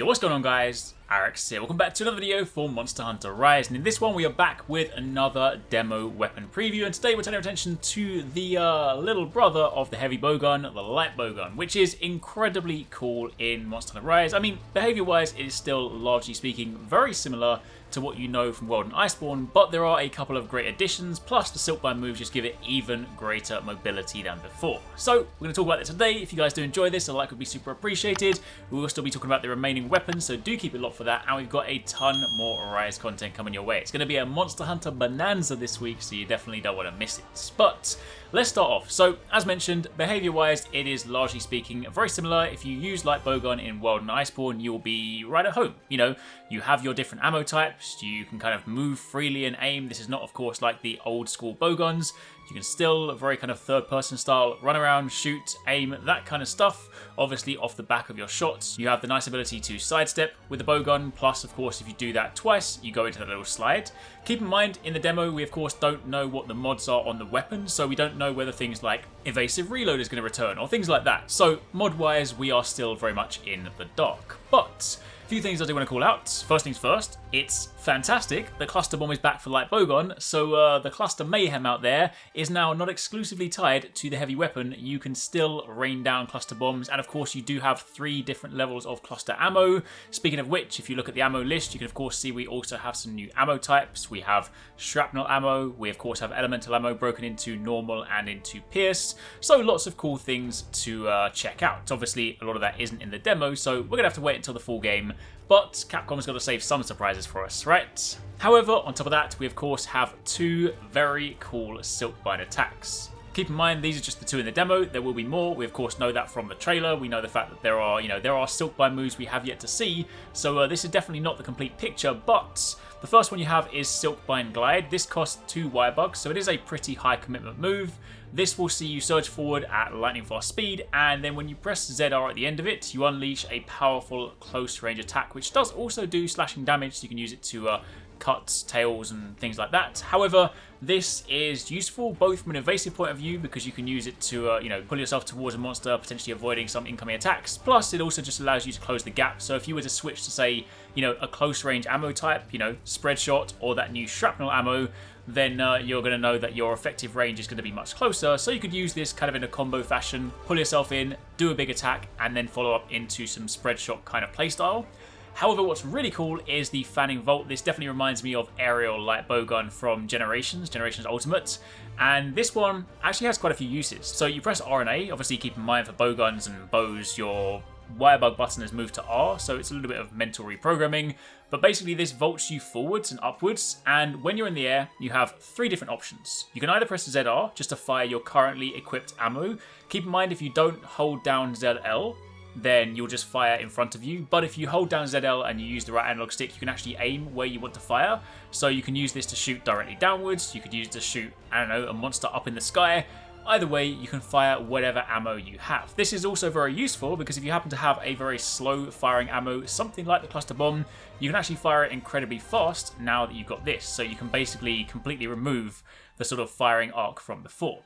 Yo, what's going on guys? Arekkz here. Welcome back to another video for Monster Hunter Rise, and in this one we are back with another demo weapon preview, and today we're turning our attention to the little brother of the heavy bowgun, the light bowgun, which is incredibly cool in Monster Hunter Rise. I mean, behavior wise it is still, largely speaking, very similar to what you know from World and Iceborne, but there are a couple of great additions, plus the Silkbind moves just give it even greater mobility than before. So we're going to talk about it today. If you guys do enjoy this, a like would be super appreciated. We will still be talking about the remaining weapons, so do keep it locked for that, and we've got a ton more Rise content coming your way. It's going to be a Monster Hunter bonanza this week, so you definitely don't want to miss it. But let's start off. So as mentioned, behavior wise it is largely speaking very similar. If you use Light Bowgun in World and Iceborne, you'll be right at home. You know, you have your different ammo types, you can kind of move freely and aim. This is not, of course, like the old school bowguns. You can still, very kind of third person style, run around, shoot, aim, that kind of stuff. Obviously off the back of your shots. You have the nice ability to sidestep with the bowgun, plus of course if you do that twice, you go into that little slide. Keep in mind, in the demo we of course don't know what the mods are on the weapon, so we don't know whether things like evasive reload is going to return or things like that. So mod wise we are still very much in the dark. But a few things I do want to call out. First things first, it's fantastic the cluster bomb is back for Light Bowgun, so the cluster mayhem out there is now not exclusively tied to the heavy weapon. You can still rain down cluster bombs, and of course you do have 3 different levels of cluster ammo. Speaking of which, if you look at the ammo list, you can of course see we also have some new ammo types. We have shrapnel ammo, we of course have elemental ammo broken into normal and into pierce, so lots of cool things to check out. Obviously a lot of that isn't in the demo, so we're gonna have to wait until the full game, but Capcom's got to save some surprises for us, right? However, on top of that, we of course have 2 very cool Silkbind attacks. Keep in mind, these are just the 2 in the demo. There will be more. We of course know that from the trailer. We know the fact that there are Silkbind moves we have yet to see. So this is definitely not the complete picture, but the first one you have is Silkbind Glide. This costs 2 wire bugs, so it is a pretty high commitment move. This will see you surge forward at lightning fast speed, and then when you press ZR at the end of it, you unleash a powerful close range attack, which does also do slashing damage, so you can use it to cut tails and things like that. However, this is useful both from an evasive point of view, because you can use it to pull yourself towards a monster, potentially avoiding some incoming attacks. Plus, it also just allows you to close the gap. So if you were to switch to, say, a close range ammo type, spread shot or that new shrapnel ammo, then you're going to know that your effective range is going to be much closer. So you could use this kind of in a combo fashion, pull yourself in, do a big attack, and then follow up into some spread shot kind of playstyle. However, what's really cool is the Fanning Volt. This definitely reminds me of Aerial Light Bowgun from Generations Ultimate, and this one actually has quite a few uses. So you press R and A, obviously keep in mind for bowguns and bows, your wire bug button has moved to R, so it's a little bit of mental reprogramming, but basically this vaults you forwards and upwards, and when you're in the air, you have 3 different options. You can either press ZR just to fire your currently equipped ammo. Keep in mind, if you don't hold down ZL, then you'll just fire in front of you, but if you hold down ZL and you use the right analog stick, you can actually aim where you want to fire. So you can use this to shoot directly downwards, you could use it to shoot, I don't know, a monster up in the sky. Either way, you can fire whatever ammo you have. This is also very useful because if you happen to have a very slow firing ammo, something like the cluster bomb, you can actually fire it incredibly fast now that you've got this. So you can basically completely remove the sort of firing arc from before.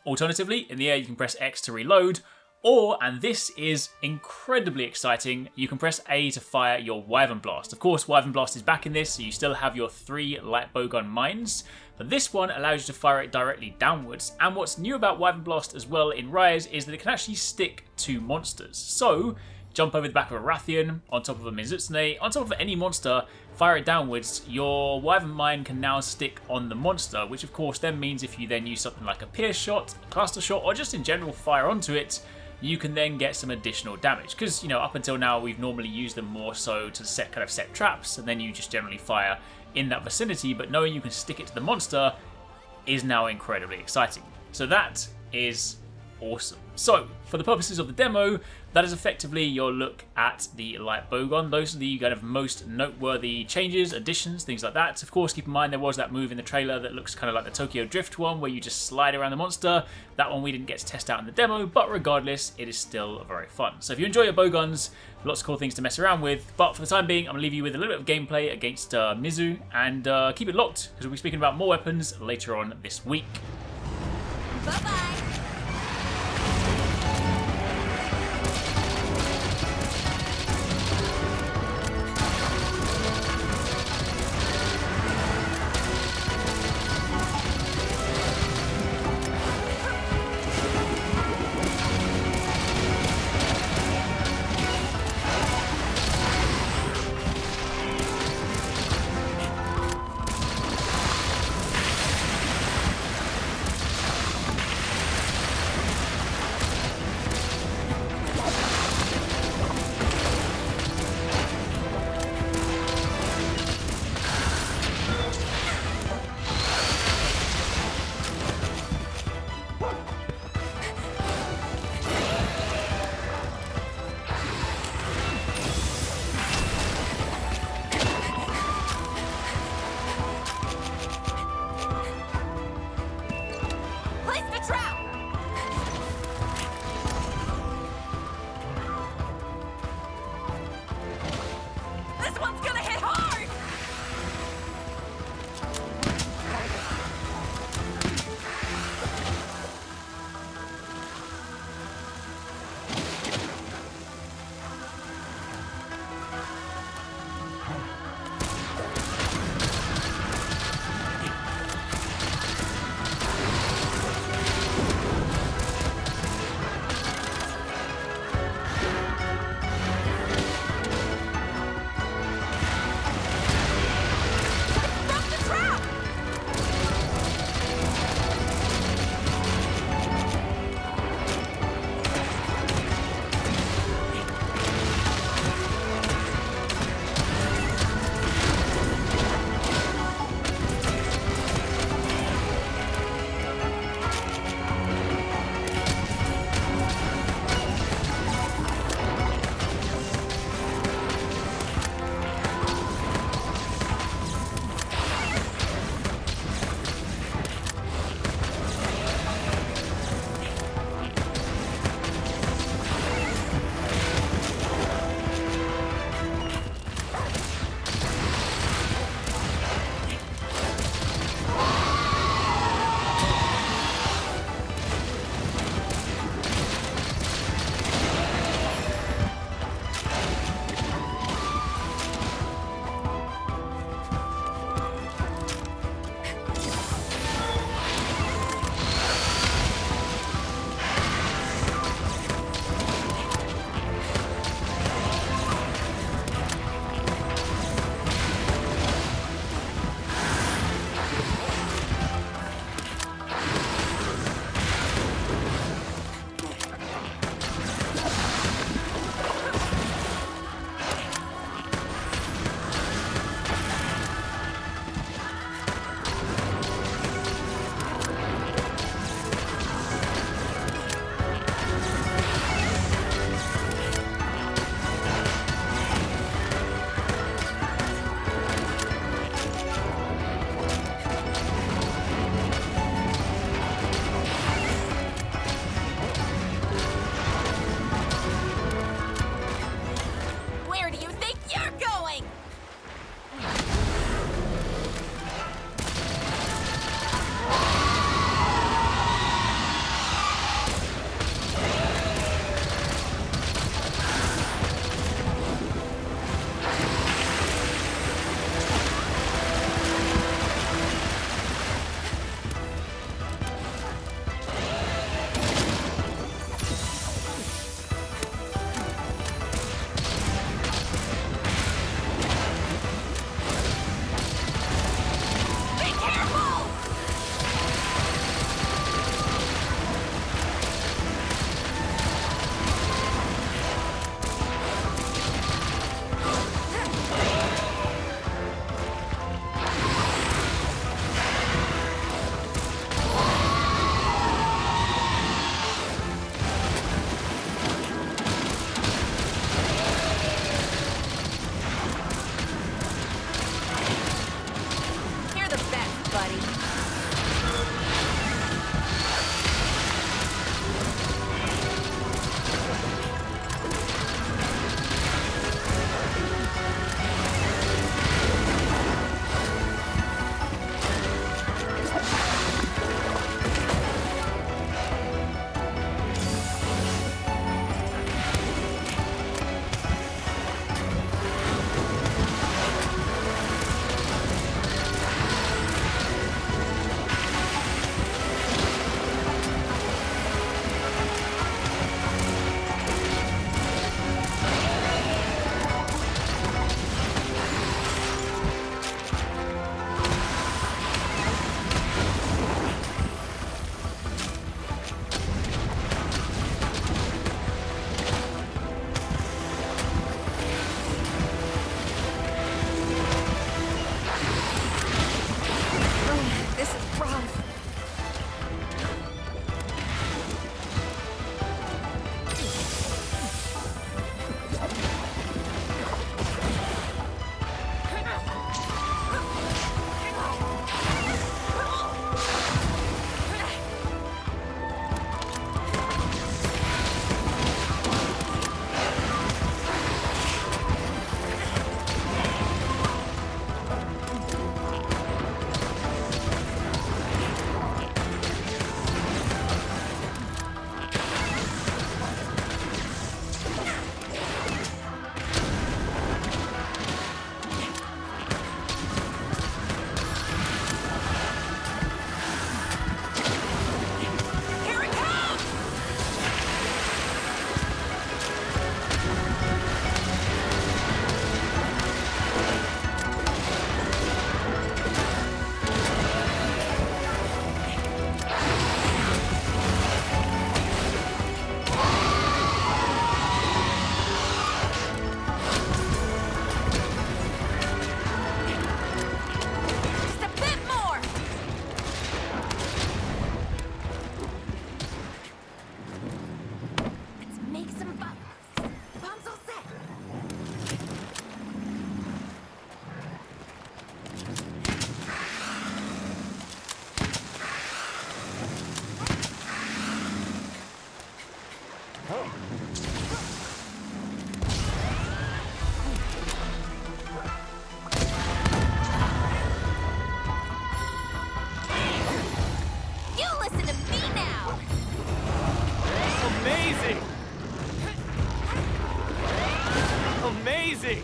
Alternatively, in the air you can press X to reload, or, and this is incredibly exciting, you can press A to fire your Wyvern Blast. Of course, Wyvern Blast is back in this, so you still have your 3 Light Bowgun mines, but this one allows you to fire it directly downwards. And what's new about Wyvern Blast as well in Rise is that it can actually stick to monsters. So, jump over the back of a Rathian, on top of a Mizutsune, on top of any monster, fire it downwards, your Wyvern Mine can now stick on the monster, which of course then means if you then use something like a pierce shot, a cluster shot, or just in general fire onto it, you can then get some additional damage. Because, up until now, we've normally used them more so to set traps, and then you just generally fire in that vicinity, but knowing you can stick it to the monster is now incredibly exciting. So that is awesome. So, for the purposes of the demo, that is effectively your look at the Light Bowgun. Those are the kind of most noteworthy changes, additions, things like that. Of course, keep in mind there was that move in the trailer that looks kind of like the Tokyo Drift one, where you just slide around the monster. That one we didn't get to test out in the demo, but regardless, it is still very fun. So if you enjoy your bowguns, lots of cool things to mess around with. But for the time being, I'm going to leave you with a little bit of gameplay against Mizu, and keep it locked, because we'll be speaking about more weapons later on this week. Bye-bye! You listen to me now! Amazing! Amazing!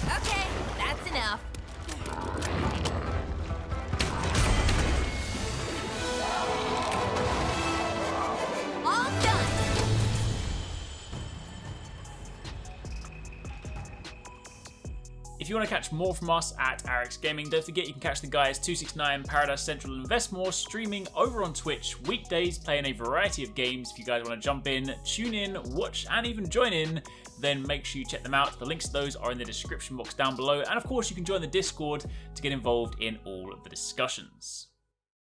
Okay, that's enough. All done! If you want to catch more from us at Arekkz Gaming, don't forget you can catch the guys 269, Paradise Central and Investmore streaming over on Twitch weekdays, playing a variety of games. If you guys want to jump in, tune in, watch and even join in, then make sure you check them out. The links to those are in the description box down below, and of course you can join the Discord to get involved in all of the discussions.